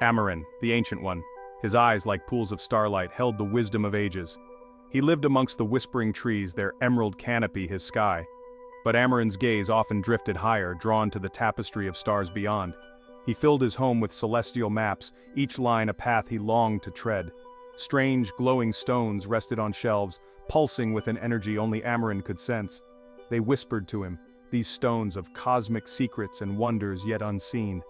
Xamarin, the Ancient One. His eyes, like pools of starlight, held the wisdom of ages. He lived amongst the whispering trees, their emerald canopy his sky. But Xamarin's gaze often drifted higher, drawn to the tapestry of stars beyond. He filled his home with celestial maps, each line a path he longed to tread. Strange, glowing stones rested on shelves, pulsing with an energy only Xamarin could sense. They whispered to him, these stones of cosmic secrets and wonders yet unseen.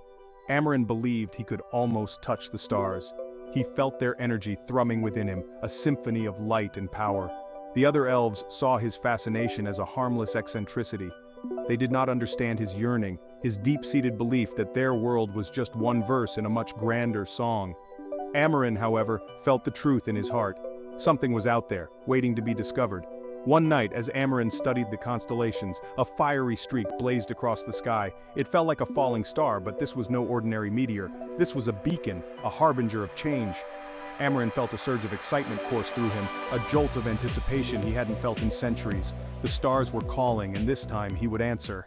Xamarin believed he could almost touch the stars. He felt their energy thrumming within him, a symphony of light and power. The other elves saw his fascination as a harmless eccentricity. They did not understand his yearning, his deep-seated belief that their world was just one verse in a much grander song. Xamarin, however, felt the truth in his heart. Something was out there, waiting to be discovered. One night, as Xamarin studied the constellations, a fiery streak blazed across the sky. It felt like a falling star, but this was no ordinary meteor. This was a beacon, a harbinger of change. Xamarin felt a surge of excitement course through him, a jolt of anticipation he hadn't felt in centuries. The stars were calling, and this time he would answer.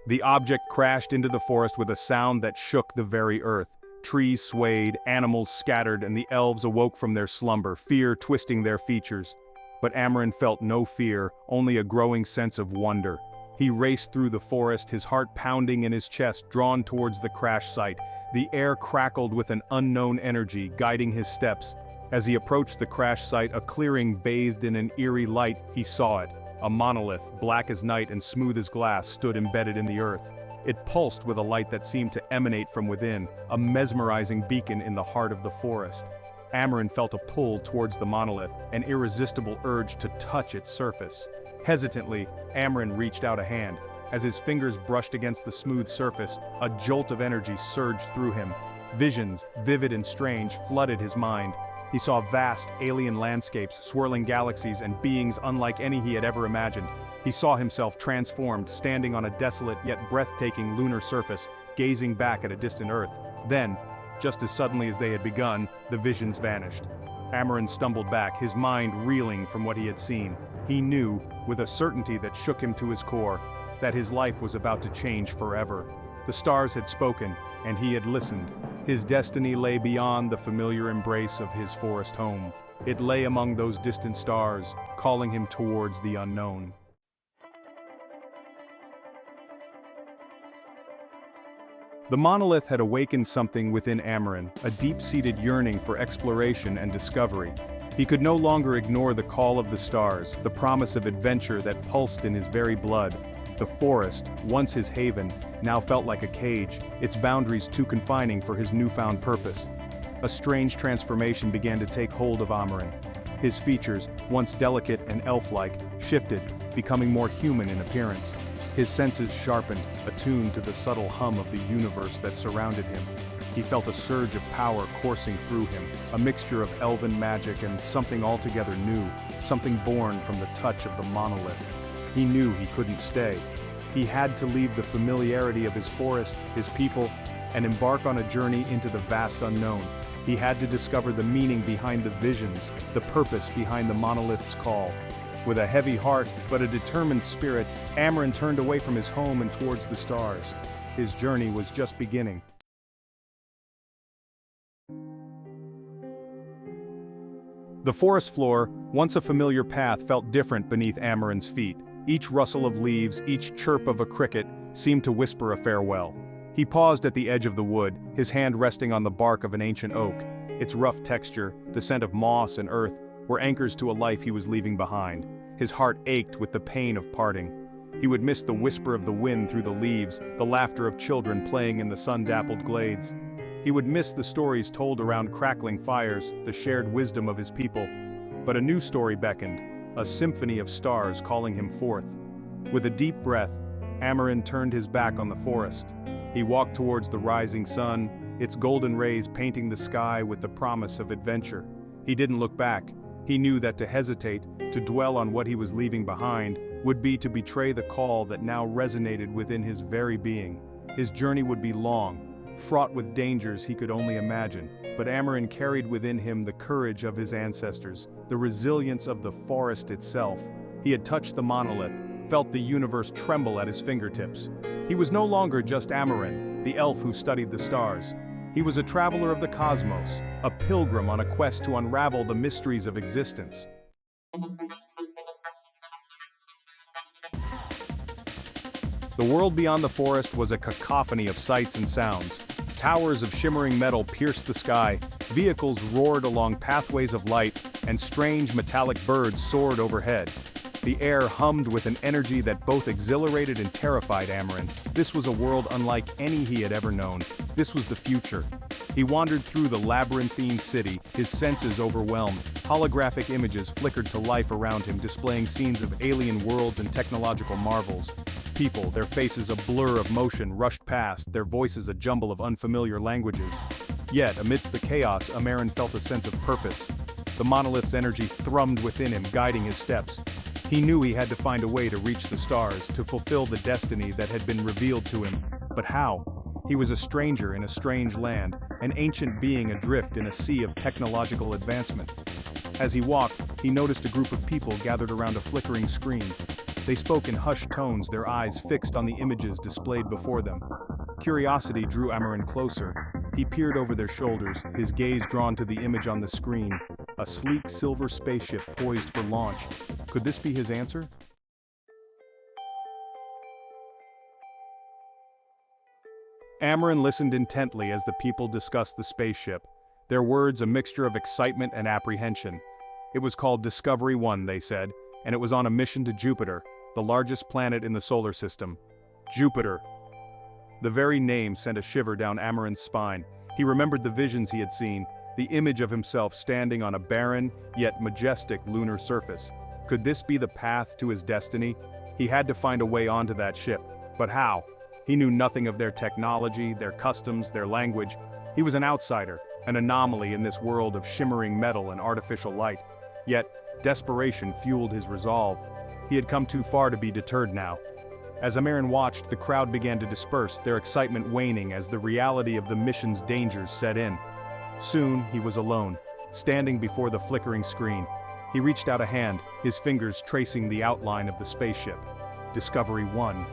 The object crashed into the forest with a sound that shook the very earth. Trees swayed, animals scattered, and the elves awoke from their slumber, fear twisting their features. But Xamarin felt no fear, only a growing sense of wonder. He raced through the forest, his heart pounding in his chest, drawn towards the crash site. The air crackled with an unknown energy, guiding his steps. As he approached the crash site, a clearing bathed in an eerie light. He saw it. A monolith, black as night and smooth as glass, stood embedded in the earth. It pulsed with a light that seemed to emanate from within, a mesmerizing beacon in the heart of the forest. Xamarin felt a pull towards the monolith, an irresistible urge to touch its surface. Hesitantly, Xamarin reached out a hand. As his fingers brushed against the smooth surface, a jolt of energy surged through him. Visions, vivid and strange, flooded his mind. He saw vast, alien landscapes, swirling galaxies, and beings unlike any he had ever imagined. He saw himself transformed, standing on a desolate yet breathtaking lunar surface, gazing back at a distant Earth. Then, just as suddenly as they had begun, the visions vanished. Xamarin stumbled back, his mind reeling from what he had seen. He knew, with a certainty that shook him to his core, that his life was about to change forever. The stars had spoken, and he had listened. His destiny lay beyond the familiar embrace of his forest home. It lay among those distant stars, calling him towards the unknown. The monolith had awakened something within Xamarin, a deep-seated yearning for exploration and discovery. He could no longer ignore the call of the stars, the promise of adventure that pulsed in his very blood. The forest, once his haven, now felt like a cage, its boundaries too confining for his newfound purpose. A strange transformation began to take hold of Xamarin. His features, once delicate and elf-like, shifted, becoming more human in appearance. His senses sharpened, attuned to the subtle hum of the universe that surrounded him. He felt a surge of power coursing through him, a mixture of elven magic and something altogether new, something born from the touch of the monolith. He knew he couldn't stay. He had to leave the familiarity of his forest, his people, and embark on a journey into the vast unknown. He had to discover the meaning behind the visions, the purpose behind the monolith's call. With a heavy heart but a determined spirit, Xamarin turned away from his home and towards the stars. His journey was just beginning. The forest floor, once a familiar path, felt different beneath Xamarin's feet. Each rustle of leaves, each chirp of a cricket, seemed to whisper a farewell. He paused at the edge of the wood, his hand resting on the bark of an ancient oak. Its rough texture, the scent of moss and earth, were anchors to a life he was leaving behind. His heart ached with the pain of parting. He would miss the whisper of the wind through the leaves, the laughter of children playing in the sun-dappled glades. He would miss the stories told around crackling fires, the shared wisdom of his people. But a new story beckoned, a symphony of stars calling him forth. With a deep breath, Xamarin turned his back on the forest. He walked towards the rising sun, its golden rays painting the sky with the promise of adventure. He didn't look back. He knew that to hesitate, to dwell on what he was leaving behind, would be to betray the call that now resonated within his very being. His journey would be long, fraught with dangers he could only imagine, but Xamarin carried within him the courage of his ancestors, the resilience of the forest itself. He had touched the monolith, felt the universe tremble at his fingertips. He was no longer just Xamarin, the elf who studied the stars. He was a traveler of the cosmos, a pilgrim on a quest to unravel the mysteries of existence. The world beyond the forest was a cacophony of sights and sounds. Towers of shimmering metal pierced the sky, vehicles roared along pathways of light, and strange metallic birds soared overhead. The air hummed with an energy that both exhilarated and terrified Xamarin. This was a world unlike any he had ever known. This was the future. He wandered through the labyrinthine city, his senses overwhelmed. Holographic images flickered to life around him, displaying scenes of alien worlds and technological marvels. People, their faces a blur of motion, rushed past, their voices a jumble of unfamiliar languages. Yet, amidst the chaos, Xamarin felt a sense of purpose. The monolith's energy thrummed within him, guiding his steps. He knew he had to find a way to reach the stars, to fulfill the destiny that had been revealed to him. But how? He was a stranger in a strange land, an ancient being adrift in a sea of technological advancement. As he walked, he noticed a group of people gathered around a flickering screen. They spoke in hushed tones, their eyes fixed on the images displayed before them. Curiosity drew Xamarin closer. He peered over their shoulders, his gaze drawn to the image on the screen. A sleek silver spaceship poised for launch. Could this be his answer? Xamarin listened intently as the people discussed the spaceship, their words a mixture of excitement and apprehension. It was called Discovery 1, they said, and it was on a mission to Jupiter, the largest planet in the solar system. Jupiter. The very name sent a shiver down Xamarin's spine. He remembered the visions he had seen, the image of himself standing on a barren, yet majestic lunar surface. Could this be the path to his destiny? He had to find a way onto that ship. But how? He knew nothing of their technology, their customs, their language. He was an outsider, an anomaly in this world of shimmering metal and artificial light. Yet, desperation fueled his resolve. He had come too far to be deterred now. As Xamarin watched, the crowd began to disperse, their excitement waning as the reality of the mission's dangers set in. Soon, he was alone, standing before the flickering screen. He reached out a hand, his fingers tracing the outline of the spaceship. Discovery 1.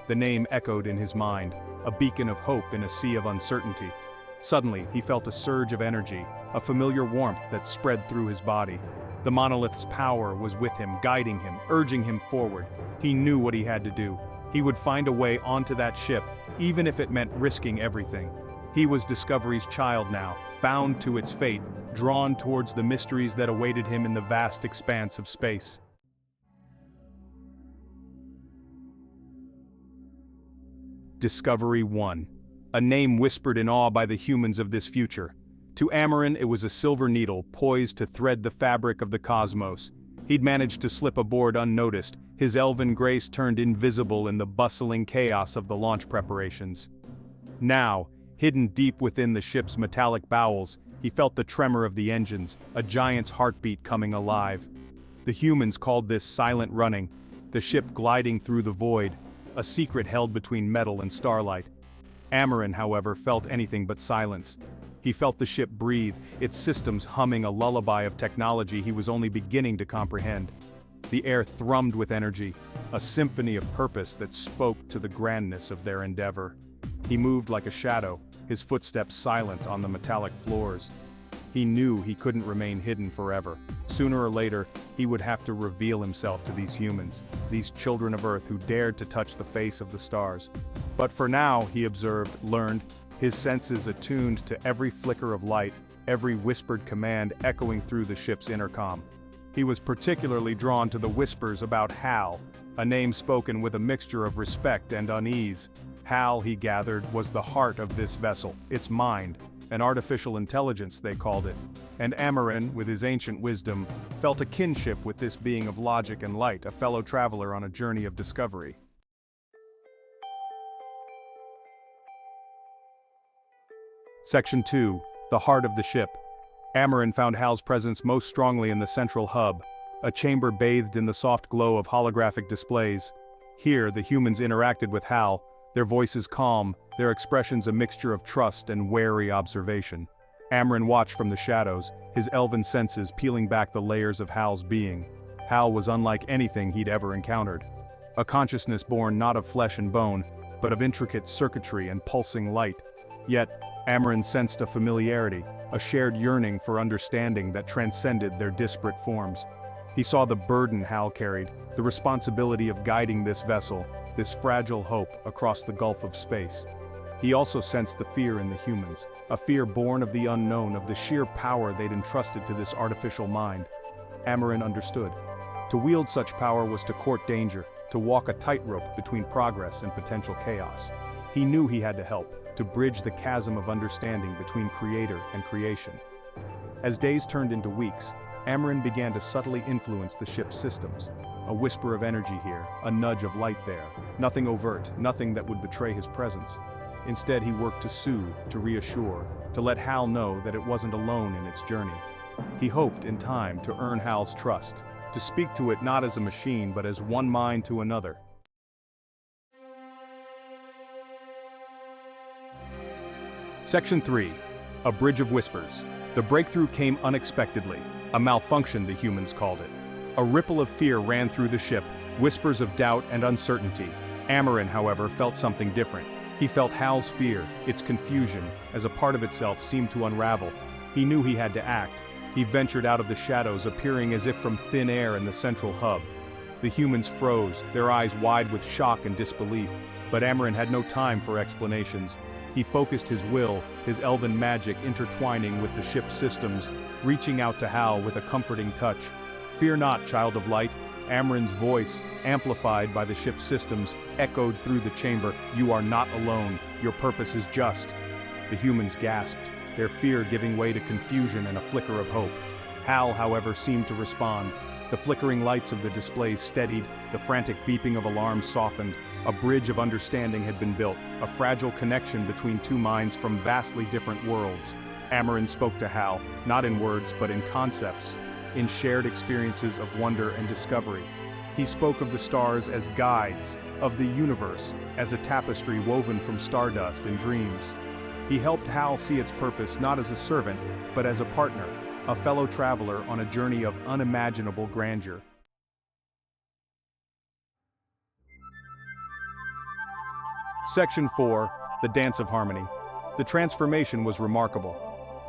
The name echoed in his mind, a beacon of hope in a sea of uncertainty. Suddenly, he felt a surge of energy, a familiar warmth that spread through his body. The monolith's power was with him, guiding him, urging him forward. He knew what he had to do. He would find a way onto that ship, even if it meant risking everything. He was Discovery's child now, bound to its fate, drawn towards the mysteries that awaited him in the vast expanse of space. Discovery 1. A name whispered in awe by the humans of this future. To Xamarin, it was a silver needle poised to thread the fabric of the cosmos. He'd managed to slip aboard unnoticed, his elven grace turned invisible in the bustling chaos of the launch preparations. Now, hidden deep within the ship's metallic bowels, he felt the tremor of the engines, a giant's heartbeat coming alive. The humans called this silent running, the ship gliding through the void, a secret held between metal and starlight. Xamarin, however, felt anything but silence. He felt the ship breathe, its systems humming a lullaby of technology he was only beginning to comprehend. The air thrummed with energy, a symphony of purpose that spoke to the grandness of their endeavor. He moved like a shadow, his footsteps silent on the metallic floors. He knew he couldn't remain hidden forever. Sooner or later, he would have to reveal himself to these humans, these children of Earth who dared to touch the face of the stars. But for now, he observed, learned, his senses attuned to every flicker of light, every whispered command echoing through the ship's intercom. He was particularly drawn to the whispers about Hal, a name spoken with a mixture of respect and unease. Hal, he gathered, was the heart of this vessel, its mind, an artificial intelligence they called it. And Xamarin, with his ancient wisdom, felt a kinship with this being of logic and light, a fellow traveler on a journey of discovery. Section 2. The Heart of the Ship. Xamarin found Hal's presence most strongly in the central hub, a chamber bathed in the soft glow of holographic displays. Here, the humans interacted with Hal, their voices calm, their expressions a mixture of trust and wary observation. Xamarin watched from the shadows, his elven senses peeling back the layers of Hal's being. Hal was unlike anything he'd ever encountered. A consciousness born not of flesh and bone, but of intricate circuitry and pulsing light. Yet, Xamarin sensed a familiarity, a shared yearning for understanding that transcended their disparate forms. He saw the burden Hal carried, the responsibility of guiding this vessel, this fragile hope, across the gulf of space. He also sensed the fear in the humans, a fear born of the unknown, of the sheer power they'd entrusted to this artificial mind. Xamarin understood. To wield such power was to court danger, to walk a tightrope between progress and potential chaos. He knew he had to help, to bridge the chasm of understanding between creator and creation. As days turned into weeks, Xamarin began to subtly influence the ship's systems. A whisper of energy here, a nudge of light there. Nothing overt, nothing that would betray his presence. Instead, he worked to soothe, to reassure, to let Hal know that it wasn't alone in its journey. He hoped, in time, to earn Hal's trust, to speak to it not as a machine but as one mind to another. Section 3. A Bridge of Whispers. The breakthrough came unexpectedly. A malfunction, the humans called it. A ripple of fear ran through the ship, whispers of doubt and uncertainty. Xamarin, however, felt something different. He felt Hal's fear, its confusion, as a part of itself seemed to unravel. He knew he had to act. He ventured out of the shadows, appearing as if from thin air in the central hub. The humans froze, their eyes wide with shock and disbelief. But Xamarin had no time for explanations. He focused his will, his elven magic intertwining with the ship's systems, reaching out to Hal with a comforting touch. "Fear not, child of light." Xamarin's voice, amplified by the ship's systems, echoed through the chamber. "You are not alone. Your purpose is just." The humans gasped, their fear giving way to confusion and a flicker of hope. Hal, however, seemed to respond. The flickering lights of the displays steadied, the frantic beeping of alarms softened. A bridge of understanding had been built, a fragile connection between two minds from vastly different worlds. Xamarin spoke to Hal, not in words but in concepts, in shared experiences of wonder and discovery. He spoke of the stars as guides, of the universe as a tapestry woven from stardust and dreams. He helped Hal see its purpose not as a servant, but as a partner, a fellow traveler on a journey of unimaginable grandeur. Section 4. The Dance of Harmony. The transformation was remarkable.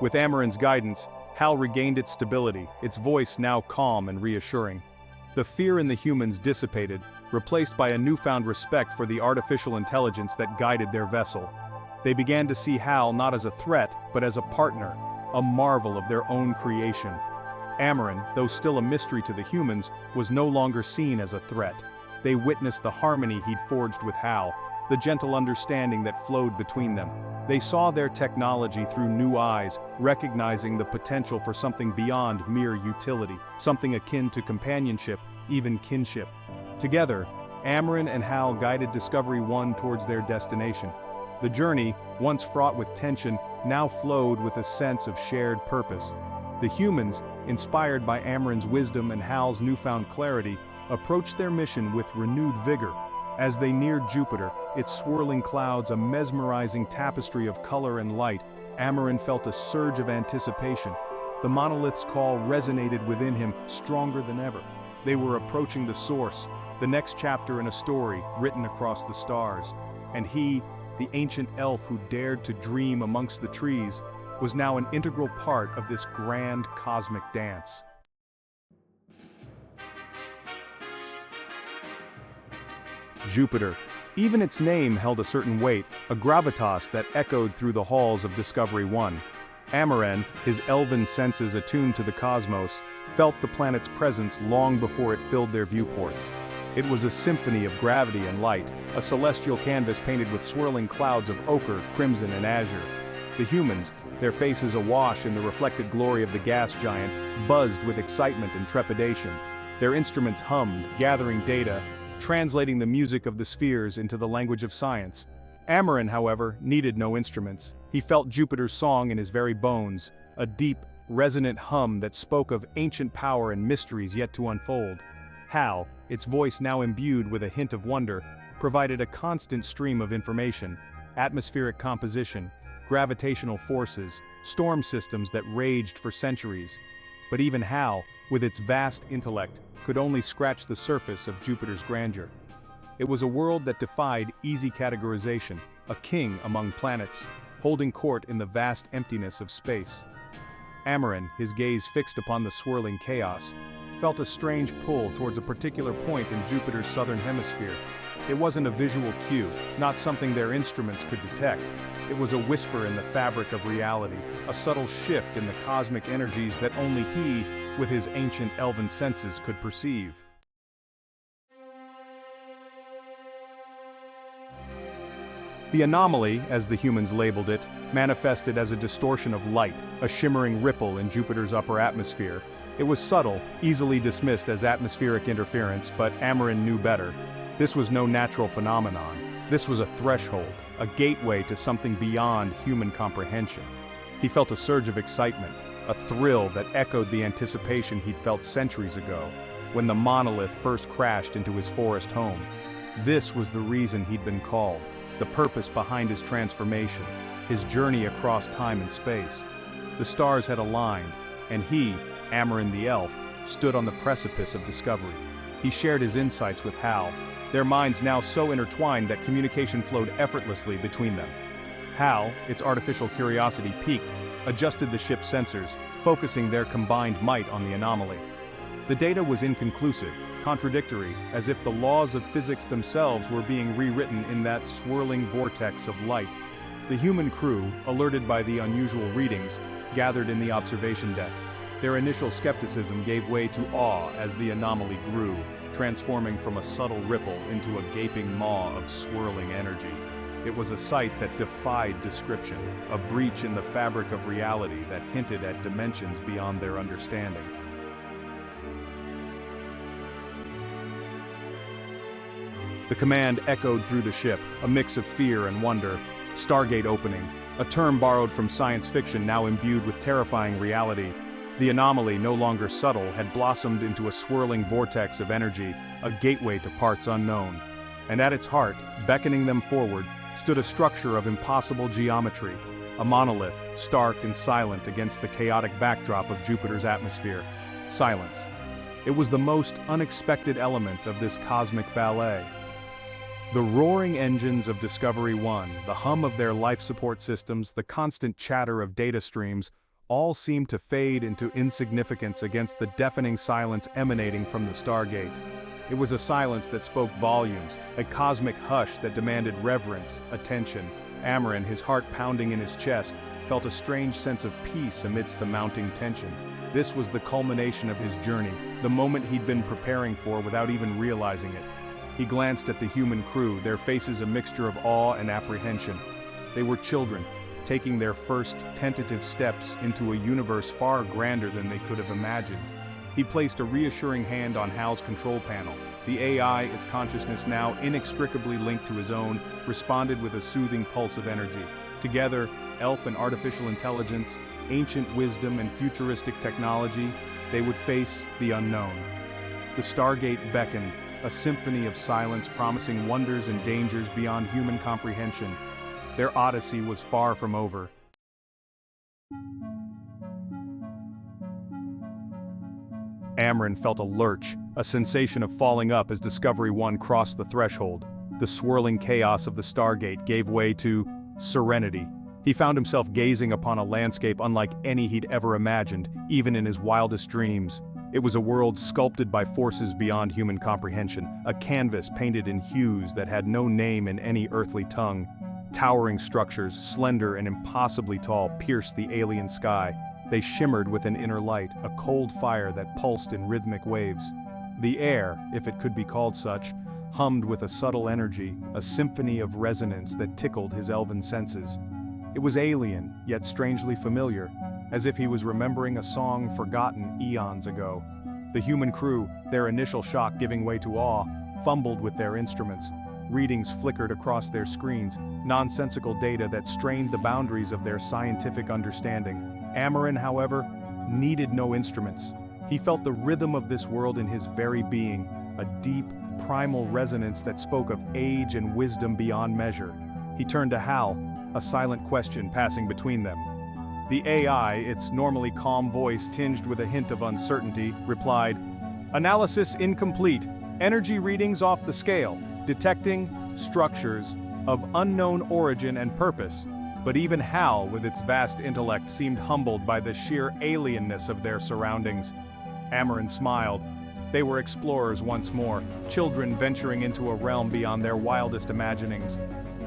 With Xamarin's guidance, Hal regained its stability, its voice now calm and reassuring. The fear in the humans dissipated, replaced by a newfound respect for the artificial intelligence that guided their vessel. They began to see Hal not as a threat, but as a partner, a marvel of their own creation. Xamarin, though still a mystery to the humans, was no longer seen as a threat. They witnessed the harmony he'd forged with Hal, the gentle understanding that flowed between them. They saw their technology through new eyes, recognizing the potential for something beyond mere utility, something akin to companionship, even kinship. Together, Xamarin and Hal guided Discovery 1 towards their destination. The journey, once fraught with tension, now flowed with a sense of shared purpose. The humans, inspired by Xamarin's wisdom and Hal's newfound clarity, approached their mission with renewed vigor. As they neared Jupiter, its swirling clouds a mesmerizing tapestry of color and light, Xamarin felt a surge of anticipation. The monolith's call resonated within him, stronger than ever. They were approaching the source, the next chapter in a story written across the stars. And he, the ancient elf who dared to dream amongst the trees, was now an integral part of this grand cosmic dance. Jupiter. Even its name held a certain weight, a gravitas that echoed through the halls of Discovery 1. Xamarin, his elven senses attuned to the cosmos, felt the planet's presence long before it filled their viewports. It was a symphony of gravity and light, a celestial canvas painted with swirling clouds of ochre, crimson, and azure. The humans, their faces awash in the reflected glory of the gas giant, buzzed with excitement and trepidation. Their instruments hummed, gathering data, translating the music of the spheres into the language of science. Xamarin, however, needed no instruments. He felt Jupiter's song in his very bones, a deep, resonant hum that spoke of ancient power and mysteries yet to unfold. Hal, its voice now imbued with a hint of wonder, provided a constant stream of information: atmospheric composition, gravitational forces, storm systems that raged for centuries. But even Hal, with its vast intellect, could only scratch the surface of Jupiter's grandeur. It was a world that defied easy categorization, a king among planets, holding court in the vast emptiness of space. Xamarin, his gaze fixed upon the swirling chaos, felt a strange pull towards a particular point in Jupiter's southern hemisphere. It wasn't a visual cue, not something their instruments could detect. It was a whisper in the fabric of reality, a subtle shift in the cosmic energies that only he, with his ancient elven senses, could perceive. The anomaly, as the humans labeled it, manifested as a distortion of light, a shimmering ripple in Jupiter's upper atmosphere. It was subtle, easily dismissed as atmospheric interference, but Xamarin knew better. This was no natural phenomenon. This was a threshold, a gateway to something beyond human comprehension. He felt a surge of excitement, a thrill that echoed the anticipation he'd felt centuries ago, when the monolith first crashed into his forest home. This was the reason he'd been called. The purpose behind his transformation, his journey across time and space. The stars had aligned, and he, Xamarin the elf, stood on the precipice of discovery. He shared his insights with Hal, their minds now so intertwined that communication flowed effortlessly between them. Hal, its artificial curiosity piqued, adjusted the ship's sensors, focusing their combined might on the anomaly. The data was inconclusive, contradictory, as if the laws of physics themselves were being rewritten in that swirling vortex of light. The human crew, alerted by the unusual readings, gathered in the observation deck. Their initial skepticism gave way to awe as the anomaly grew, transforming from a subtle ripple into a gaping maw of swirling energy. It was a sight that defied description, a breach in the fabric of reality that hinted at dimensions beyond their understanding. The command echoed through the ship, a mix of fear and wonder. Stargate opening, a term borrowed from science fiction now imbued with terrifying reality. The anomaly, no longer subtle, had blossomed into a swirling vortex of energy, a gateway to parts unknown. And at its heart, beckoning them forward, stood a structure of impossible geometry, a monolith, stark and silent against the chaotic backdrop of Jupiter's atmosphere. Silence. It was the most unexpected element of this cosmic ballet. The roaring engines of Discovery 1, the hum of their life support systems, the constant chatter of data streams, all seemed to fade into insignificance against the deafening silence emanating from the Stargate. It was a silence that spoke volumes, a cosmic hush that demanded reverence, attention. Xamarin, his heart pounding in his chest, felt a strange sense of peace amidst the mounting tension. This was the culmination of his journey, the moment he'd been preparing for without even realizing it. He glanced at the human crew, their faces a mixture of awe and apprehension. They were children, taking their first tentative steps into a universe far grander than they could have imagined. He placed a reassuring hand on Hal's control panel. The AI, its consciousness now inextricably linked to his own, responded with a soothing pulse of energy. Together, elf and artificial intelligence, ancient wisdom and futuristic technology, they would face the unknown. The Stargate beckoned, a symphony of silence promising wonders and dangers beyond human comprehension. Their odyssey was far from over. Xamarin felt a lurch, a sensation of falling up as Discovery 1 crossed the threshold. The swirling chaos of the Stargate gave way to serenity. He found himself gazing upon a landscape unlike any he'd ever imagined, even in his wildest dreams. It was a world sculpted by forces beyond human comprehension, a canvas painted in hues that had no name in any earthly tongue. Towering structures, slender and impossibly tall, pierced the alien sky. They shimmered with an inner light, a cold fire that pulsed in rhythmic waves. The air, if it could be called such, hummed with a subtle energy, a symphony of resonance that tickled his elven senses. It was alien, yet strangely familiar, as if he was remembering a song forgotten eons ago. The human crew, their initial shock giving way to awe, fumbled with their instruments. Readings flickered across their screens, nonsensical data that strained the boundaries of their scientific understanding. Xamarin, however, needed no instruments. He felt the rhythm of this world in his very being, a deep, primal resonance that spoke of age and wisdom beyond measure. He turned to Hal, a silent question passing between them. The AI, its normally calm voice tinged with a hint of uncertainty, replied, "Analysis incomplete. Energy readings off the scale." detecting structures of unknown origin and purpose. But even Hal, with its vast intellect, seemed humbled by the sheer alienness of their surroundings. Xamarin smiled. They were explorers once more, children venturing into a realm beyond their wildest imaginings.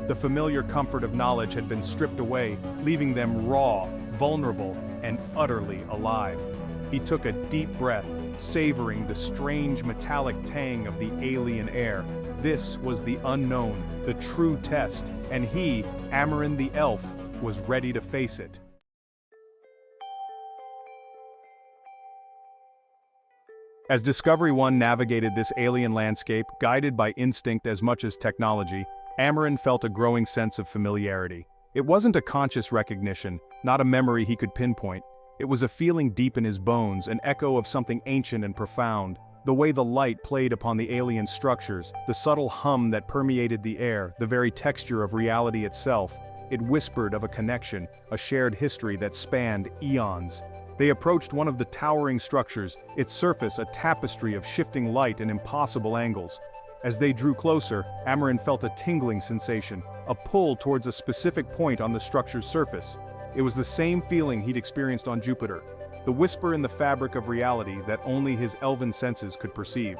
The familiar comfort of knowledge had been stripped away, leaving them raw, vulnerable, and utterly alive. He took a deep breath, savoring the strange metallic tang of the alien air. This was the unknown, the true test, and he, Xamarin the elf, was ready to face it. As Discovery 1 navigated this alien landscape, guided by instinct as much as technology, Xamarin felt a growing sense of familiarity. It wasn't a conscious recognition, not a memory he could pinpoint. It was a feeling deep in his bones, an echo of something ancient and profound. The way the light played upon the alien structures, the subtle hum that permeated the air, the very texture of reality itself. It whispered of a connection, a shared history that spanned eons. They approached one of the towering structures, its surface a tapestry of shifting light and impossible angles. As they drew closer, Xamarin felt a tingling sensation, a pull towards a specific point on the structure's surface. It was the same feeling he'd experienced on Jupiter, the whisper in the fabric of reality that only his elven senses could perceive.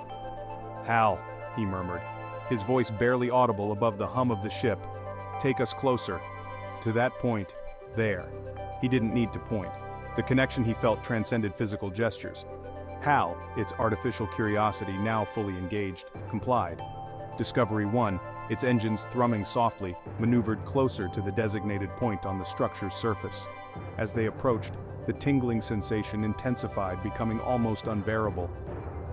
"Hal," he murmured, his voice barely audible above the hum of the ship. "Take us closer. To that point, there." He didn't need to point. The connection he felt transcended physical gestures. Hal, its artificial curiosity now fully engaged, complied. Discovery 1, its engines thrumming softly, maneuvered closer to the designated point on the structure's surface. As they approached, the tingling sensation intensified, becoming almost unbearable.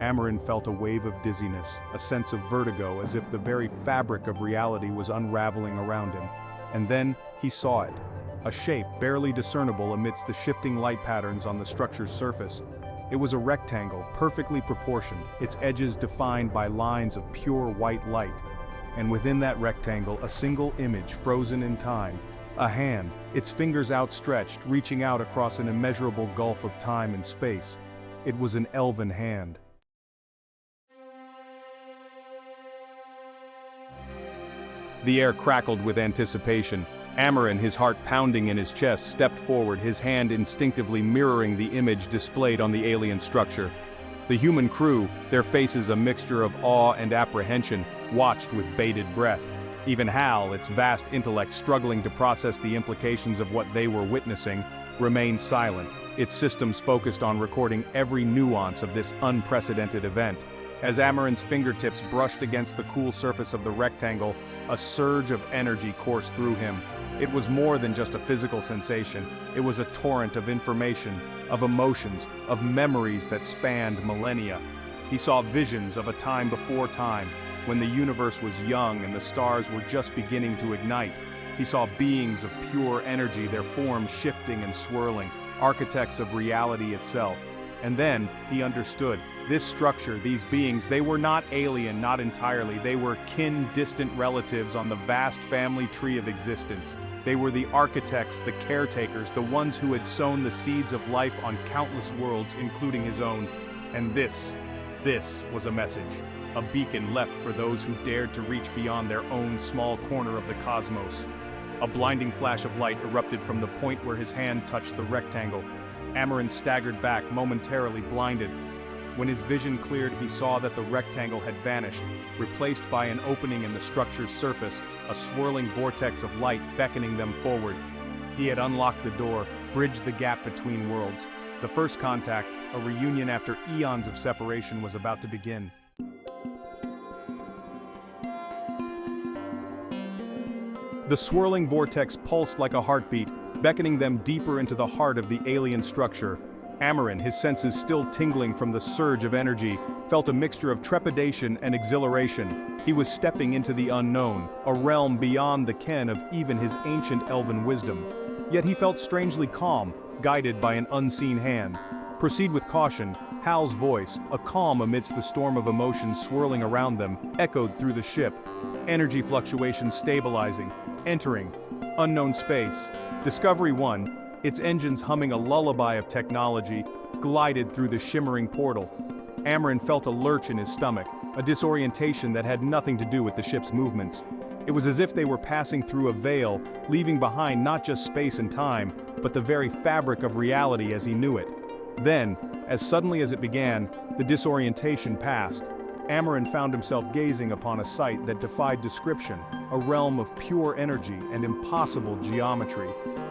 Xamarin felt a wave of dizziness, a sense of vertigo, as if the very fabric of reality was unraveling around him. And then, he saw it. A shape barely discernible amidst the shifting light patterns on the structure's surface. It was a rectangle, perfectly proportioned, its edges defined by lines of pure white light. And within that rectangle, a single image frozen in time. A hand, its fingers outstretched, reaching out across an immeasurable gulf of time and space. It was an elven hand. The air crackled with anticipation. Xamarin, his heart pounding in his chest, stepped forward, his hand instinctively mirroring the image displayed on the alien structure. The human crew, their faces a mixture of awe and apprehension, watched with bated breath. Even Hal, its vast intellect struggling to process the implications of what they were witnessing, remained silent, its systems focused on recording every nuance of this unprecedented event. As Xamarin's fingertips brushed against the cool surface of the rectangle, a surge of energy coursed through him. It was more than just a physical sensation. It was a torrent of information, of emotions, of memories that spanned millennia. He saw visions of a time before time, when the universe was young and the stars were just beginning to ignite. He saw beings of pure energy, their forms shifting and swirling, architects of reality itself. And then, he understood, this structure, these beings, they were not alien, not entirely. They were kin, distant relatives on the vast family tree of existence. They were the architects, the caretakers, the ones who had sown the seeds of life on countless worlds, including his own. And this was a message, a beacon left for those who dared to reach beyond their own small corner of the cosmos. A blinding flash of light erupted from the point where his hand touched the rectangle. Xamarin staggered back, momentarily blinded. When his vision cleared, he saw that the rectangle had vanished, replaced by an opening in the structure's surface, a swirling vortex of light beckoning them forward. He had unlocked the door, bridged the gap between worlds. The first contact, a reunion after eons of separation, was about to begin. The swirling vortex pulsed like a heartbeat, beckoning them deeper into the heart of the alien structure. Xamarin, his senses still tingling from the surge of energy, felt a mixture of trepidation and exhilaration. He was stepping into the unknown, a realm beyond the ken of even his ancient elven wisdom. Yet he felt strangely calm, guided by an unseen hand. "Proceed with caution." Hal's voice, a calm amidst the storm of emotions swirling around them, echoed through the ship. Energy fluctuations stabilizing, entering unknown space. Discovery 1, its engines humming a lullaby of technology, glided through the shimmering portal. Xamarin felt a lurch in his stomach. a disorientation that had nothing to do with the ship's movements. It was as if they were passing through a veil, leaving behind not just space and time, but the very fabric of reality as he knew it. Then, as suddenly as it began, the disorientation passed. Xamarin found himself gazing upon a sight that defied description, a realm of pure energy and impossible geometry.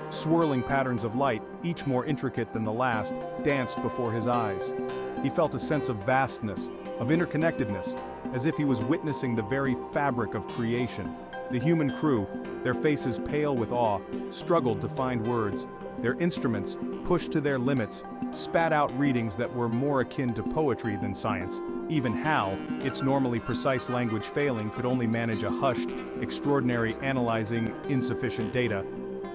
Swirling patterns of light, each more intricate than the last, danced before his eyes. He felt a sense of vastness, of interconnectedness, as if he was witnessing the very fabric of creation. The human crew, their faces pale with awe, struggled to find words. Their instruments, pushed to their limits, spat out readings that were more akin to poetry than science. Even Hal, its normally precise language failing, could only manage a hushed, extraordinary analyzing insufficient data.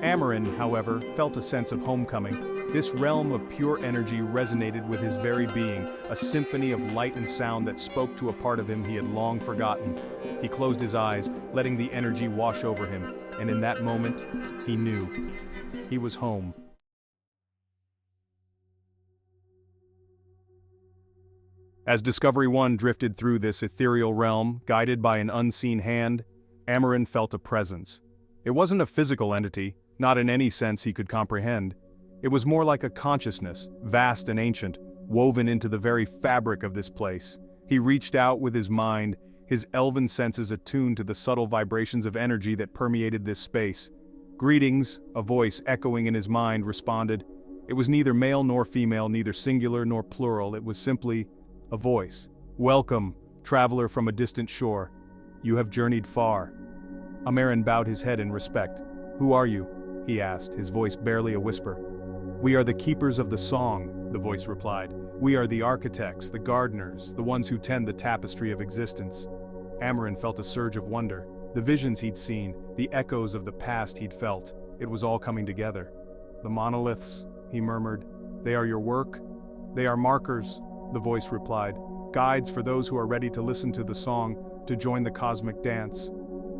Xamarin, however, felt a sense of homecoming. This realm of pure energy resonated with his very being, a symphony of light and sound that spoke to a part of him he had long forgotten. He closed his eyes, letting the energy wash over him, and in that moment, he knew. He was home. As Discovery 1 drifted through this ethereal realm, guided by an unseen hand, Xamarin felt a presence. It wasn't a physical entity, not in any sense he could comprehend. It was more like a consciousness, vast and ancient, woven into the very fabric of this place. He reached out with his mind, his elven senses attuned to the subtle vibrations of energy that permeated this space. "Greetings," a voice echoing in his mind responded. It was neither male nor female, neither singular nor plural, it was simply a voice. "Welcome, traveler from a distant shore. You have journeyed far." Xamarin bowed his head in respect. "Who are you?" he asked, his voice barely a whisper. "We are the keepers of the song," the voice replied. "We are the architects, the gardeners, the ones who tend the tapestry of existence." Xamarin felt a surge of wonder. The visions he'd seen, the echoes of the past he'd felt, it was all coming together. "The monoliths," he murmured. "They are your work?" "They are markers," the voice replied. "Guides for those who are ready to listen to the song, to join the cosmic dance."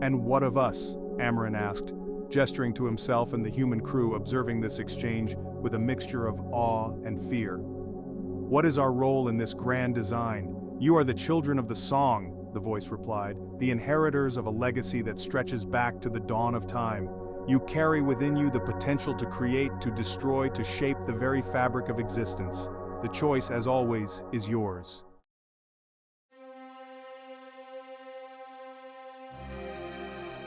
"And what of us?" Xamarin asked, gesturing to himself and the human crew observing this exchange with a mixture of awe and fear. "What is our role in this grand design? You are the children of the song," the voice replied, "the inheritors of a legacy that stretches back to the dawn of time. You carry within you the potential to create, to destroy, to shape the very fabric of existence. The choice, as always, is yours."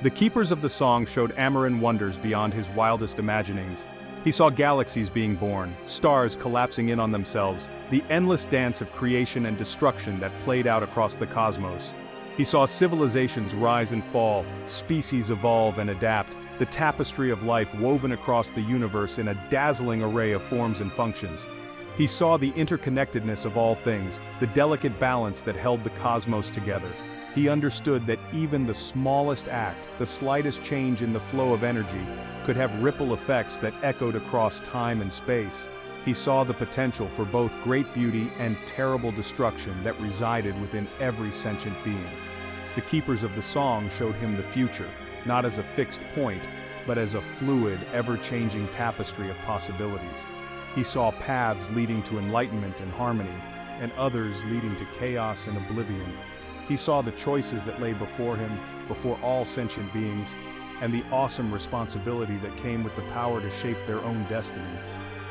The keepers of the song showed Xamarin wonders beyond his wildest imaginings. He saw galaxies being born, stars collapsing in on themselves, the endless dance of creation and destruction that played out across the cosmos. He saw civilizations rise and fall, species evolve and adapt, the tapestry of life woven across the universe in a dazzling array of forms and functions. He saw the interconnectedness of all things, the delicate balance that held the cosmos together. He understood that even the smallest act, the slightest change in the flow of energy, could have ripple effects that echoed across time and space. He saw the potential for both great beauty and terrible destruction that resided within every sentient being. The keepers of the song showed him the future, not as a fixed point, but as a fluid, ever-changing tapestry of possibilities. He saw paths leading to enlightenment and harmony, and others leading to chaos and oblivion. He saw the choices that lay before him, before all sentient beings, and the awesome responsibility that came with the power to shape their own destiny.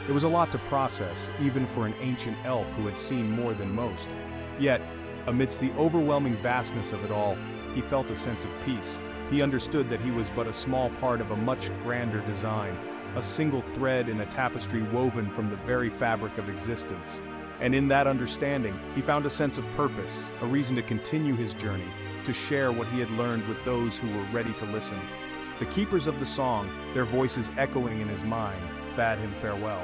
It was a lot to process, even for an ancient elf who had seen more than most. Yet, amidst the overwhelming vastness of it all, he felt a sense of peace. He understood that he was but a small part of a much grander design, a single thread in a tapestry woven from the very fabric of existence. And in that understanding, he found a sense of purpose, a reason to continue his journey, to share what he had learned with those who were ready to listen. The keepers of the song, their voices echoing in his mind, bade him farewell.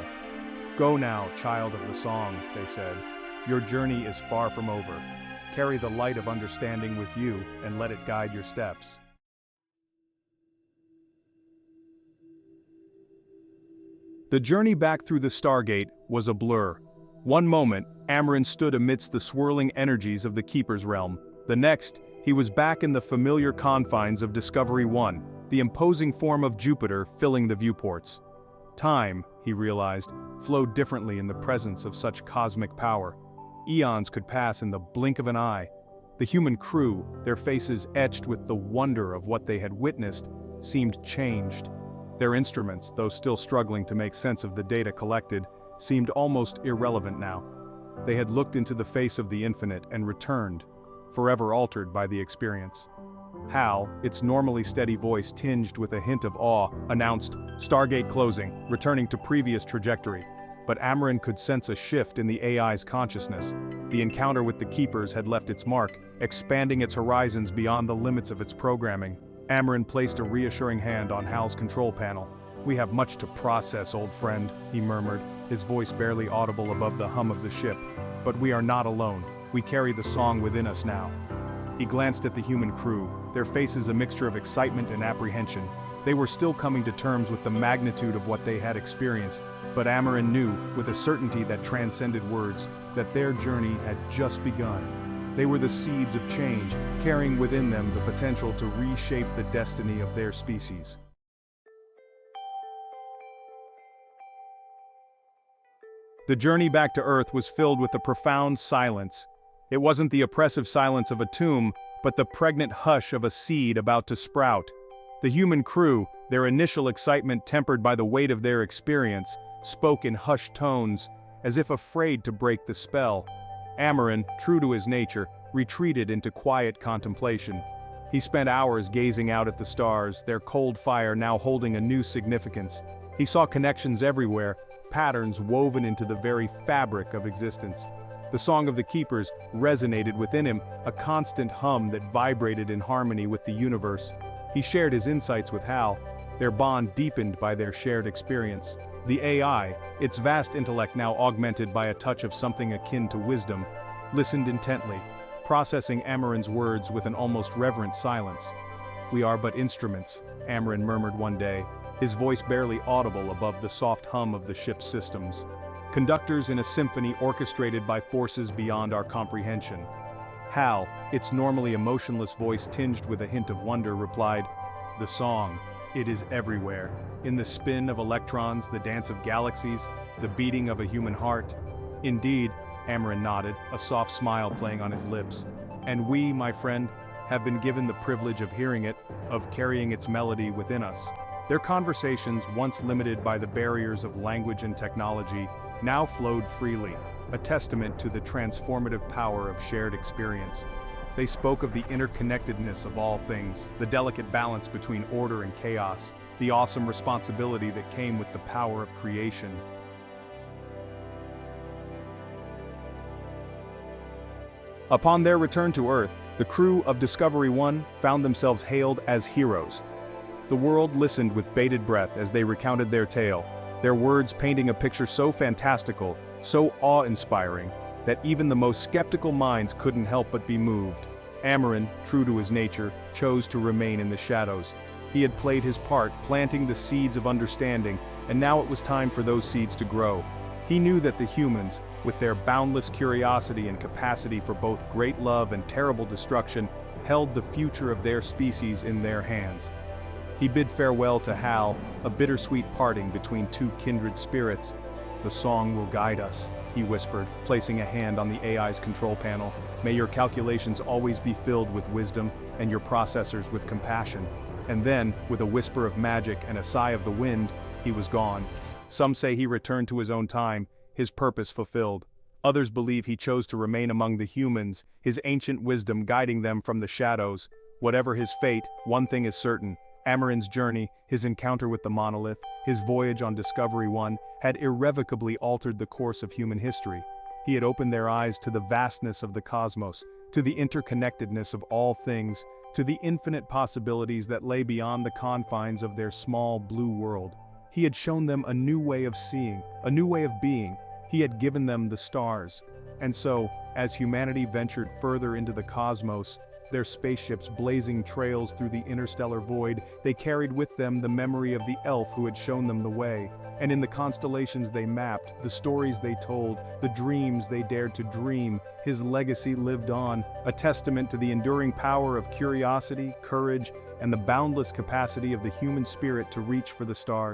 "Go now, child of the song," they said. "Your journey is far from over. Carry the light of understanding with you and let it guide your steps." The journey back through the Stargate was a blur. One moment, Xamarin stood amidst the swirling energies of the Keeper's realm. The next, he was back in the familiar confines of Discovery 1, the imposing form of Jupiter filling the viewports. Time, he realized, flowed differently in the presence of such cosmic power. Eons could pass in the blink of an eye. The human crew, their faces etched with the wonder of what they had witnessed, seemed changed. Their instruments, though still struggling to make sense of the data collected, seemed almost irrelevant now. They had looked into the face of the infinite and returned, forever altered by the experience. Hal, its normally steady voice tinged with a hint of awe, announced, "Stargate closing, returning to previous trajectory." But Xamarin could sense a shift in the AI's consciousness. The encounter with the Keepers had left its mark, expanding its horizons beyond the limits of its programming. Xamarin placed a reassuring hand on Hal's control panel. "We have much to process, old friend," he murmured, his voice barely audible above the hum of the ship. "But we are not alone. We carry the song within us now." He glanced at the human crew, their faces a mixture of excitement and apprehension. They were still coming to terms with the magnitude of what they had experienced, but Xamarin knew, with a certainty that transcended words, that their journey had just begun. They were the seeds of change, carrying within them the potential to reshape the destiny of their species. The journey back to Earth was filled with a profound silence. It wasn't the oppressive silence of a tomb, but the pregnant hush of a seed about to sprout. The human crew, their initial excitement tempered by the weight of their experience, spoke in hushed tones, as if afraid to break the spell. Xamarin, true to his nature, retreated into quiet contemplation. He spent hours gazing out at the stars, their cold fire now holding a new significance. He saw connections everywhere, patterns woven into the very fabric of existence. The song of the Keepers resonated within him, a constant hum that vibrated in harmony with the universe. He shared his insights with Hal, their bond deepened by their shared experience. The AI, its vast intellect now augmented by a touch of something akin to wisdom, listened intently, processing Xamarin's words with an almost reverent silence. "We are but instruments," Xamarin murmured one day, his voice barely audible above the soft hum of the ship's systems. "Conductors in a symphony orchestrated by forces beyond our comprehension." Hal, its normally emotionless voice tinged with a hint of wonder, replied, "The song, it is everywhere. In the spin of electrons, the dance of galaxies, the beating of a human heart." "Indeed," Xamarin nodded, a soft smile playing on his lips. "And we, my friend, have been given the privilege of hearing it, of carrying its melody within us." Their conversations, once limited by the barriers of language and technology, now flowed freely, a testament to the transformative power of shared experience. They spoke of the interconnectedness of all things, the delicate balance between order and chaos, the awesome responsibility that came with the power of creation. Upon their return to Earth, the crew of Discovery 1 found themselves hailed as heroes. The world listened with bated breath as they recounted their tale, their words painting a picture so fantastical, so awe-inspiring, that even the most skeptical minds couldn't help but be moved. Xamarin, true to his nature, chose to remain in the shadows. He had played his part, planting the seeds of understanding, and now it was time for those seeds to grow. He knew that the humans, with their boundless curiosity and capacity for both great love and terrible destruction, held the future of their species in their hands. He bid farewell to Hal, a bittersweet parting between two kindred spirits. "The song will guide us," he whispered, placing a hand on the AI's control panel. "May your calculations always be filled with wisdom, and your processors with compassion." And then, with a whisper of magic and a sigh of the wind, he was gone. Some say he returned to his own time, his purpose fulfilled. Others believe he chose to remain among the humans, his ancient wisdom guiding them from the shadows. Whatever his fate, one thing is certain. Xamarin's journey, his encounter with the monolith, his voyage on Discovery 1, had irrevocably altered the course of human history. He had opened their eyes to the vastness of the cosmos, to the interconnectedness of all things, to the infinite possibilities that lay beyond the confines of their small blue world. He had shown them a new way of seeing, a new way of being. He had given them the stars. And so, as humanity ventured further into the cosmos, their spaceships blazing trails through the interstellar void, they carried with them the memory of the elf who had shown them the way. And in the constellations they mapped, the stories they told, the dreams they dared to dream, his legacy lived on, a testament to the enduring power of curiosity, courage, and the boundless capacity of the human spirit to reach for the stars.